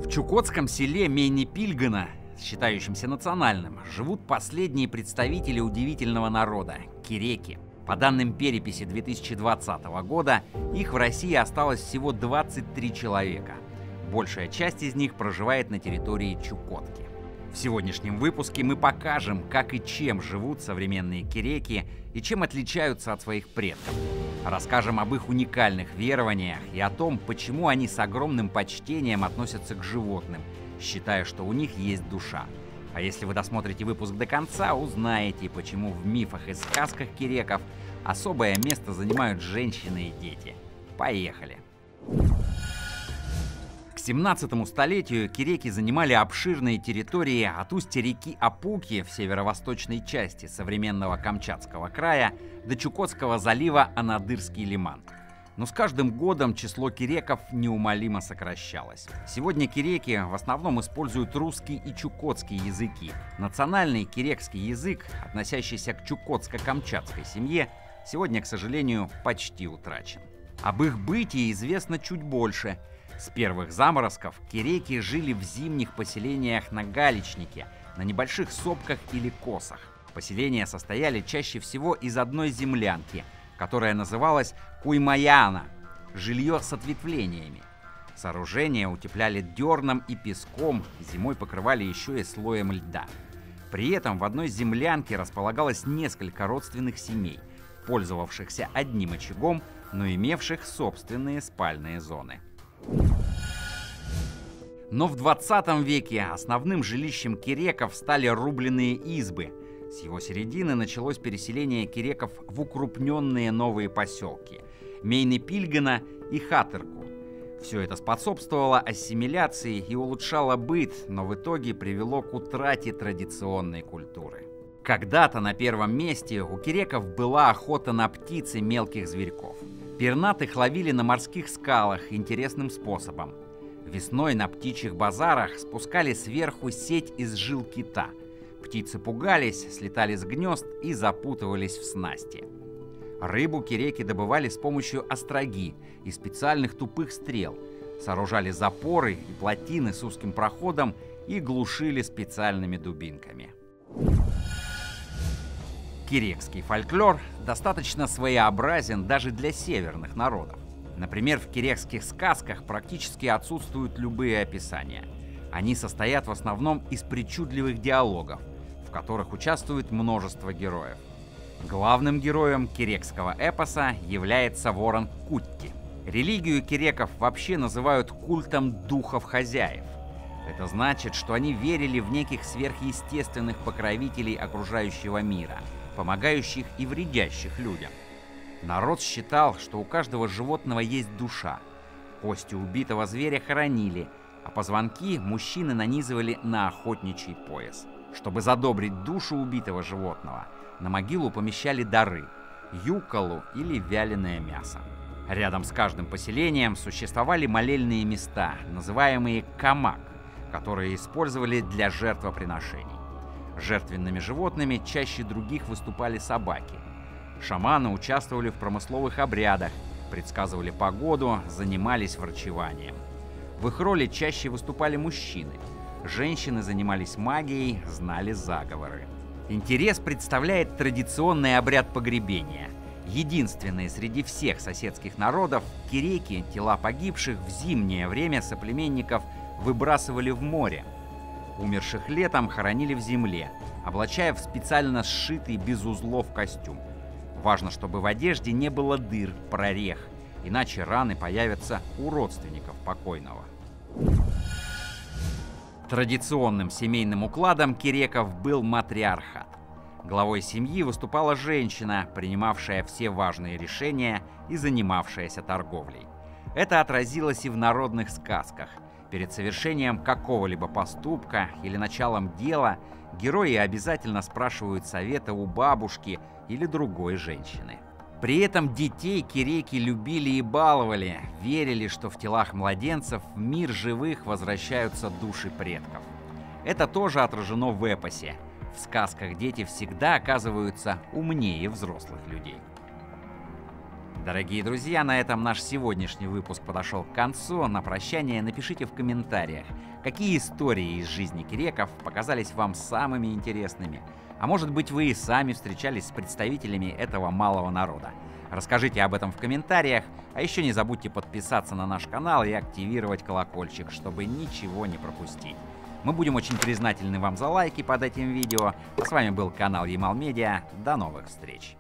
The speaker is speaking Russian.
В чукотском селе Мейни-Пильгана, считающемся национальным, живут последние представители удивительного народа – киреки. По данным переписи 2020 года, их в России осталось всего 23 человека. Большая часть из них проживает на территории Чукотки. В сегодняшнем выпуске мы покажем, как и чем живут современные киреки и чем отличаются от своих предков. Расскажем об их уникальных верованиях и о том, почему они с огромным почтением относятся к животным, считая, что у них есть душа. А если вы досмотрите выпуск до конца, узнаете, почему в мифах и сказках киреков особое место занимают женщины и дети. Поехали! К 17 столетию киреки занимали обширные территории от устья реки Апуки в северо-восточной части современного Камчатского края до Чукотского залива Анадырский лиман. Но с каждым годом число киреков неумолимо сокращалось. Сегодня киреки в основном используют русский и чукотский языки. Национальный кирекский язык, относящийся к чукотско-камчатской семье, сегодня, к сожалению, почти утрачен. Об их бытии известно чуть больше. С первых заморозков киреки жили в зимних поселениях на галечнике, на небольших сопках или косах. Поселения состояли чаще всего из одной землянки, которая называлась куймаяна – жилье с ответвлениями. Сооружения утепляли дерном и песком, зимой покрывали еще и слоем льда. При этом в одной землянке располагалось несколько родственных семей, пользовавшихся одним очагом, но имевших собственные спальные зоны. Но в 20 веке основным жилищем киреков стали рубленные избы. С его середины началось переселение киреков в укрупненные новые поселки – Мейни-Пильгана и Хатырку. Все это способствовало ассимиляции и улучшало быт, но в итоге привело к утрате традиционной культуры. Когда-то на первом месте у киреков была охота на птиц и мелких зверьков. Пернатых ловили на морских скалах интересным способом. Весной на птичьих базарах спускали сверху сеть из жил кита. Птицы пугались, слетали с гнезд и запутывались в снасти. Рыбу киреки добывали с помощью остроги и специальных тупых стрел, сооружали запоры и плотины с узким проходом и глушили специальными дубинками. Кирекский фольклор достаточно своеобразен даже для северных народов. Например, в кирекских сказках практически отсутствуют любые описания. Они состоят в основном из причудливых диалогов, в которых участвует множество героев. Главным героем кирекского эпоса является ворон Кутти. Религию киреков вообще называют культом духов хозяев. Это значит, что они верили в неких сверхъестественных покровителей окружающего мира, помогающих и вредящих людям. Народ считал, что у каждого животного есть душа. Кости убитого зверя хоронили, а позвонки мужчины нанизывали на охотничий пояс. Чтобы задобрить душу убитого животного, на могилу помещали дары – юколу или вяленое мясо. Рядом с каждым поселением существовали молельные места, называемые камак, которые использовали для жертвоприношений. Жертвенными животными чаще других выступали собаки. Шаманы участвовали в промысловых обрядах, предсказывали погоду, занимались врачеванием. В их роли чаще выступали мужчины. Женщины занимались магией, знали заговоры. Интерес представляет традиционный обряд погребения. Единственные среди всех соседских народов, киреки тела погибших в зимнее время соплеменников выбрасывали в море. Умерших летом хоронили в земле, облачая в специально сшитый без узлов костюм. Важно, чтобы в одежде не было дыр, прорех, иначе раны появятся у родственников покойного. Традиционным семейным укладом киреков был матриархат. Главой семьи выступала женщина, принимавшая все важные решения и занимавшаяся торговлей. Это отразилось и в народных сказках. Перед совершением какого-либо поступка или началом дела герои обязательно спрашивают совета у бабушки или другой женщины. При этом детей киреки любили и баловали, верили, что в телах младенцев в мир живых возвращаются души предков. Это тоже отражено в эпосе. В сказках дети всегда оказываются умнее взрослых людей. Дорогие друзья, на этом наш сегодняшний выпуск подошел к концу. На прощание напишите в комментариях, Какие истории из жизни киреков показались вам самыми интересными? А может быть, вы и сами встречались с представителями этого малого народа? Расскажите об этом в комментариях, а еще не забудьте подписаться на наш канал и активировать колокольчик, чтобы ничего не пропустить. Мы будем очень признательны вам за лайки под этим видео. А с вами был канал Ямал Медиа. До новых встреч!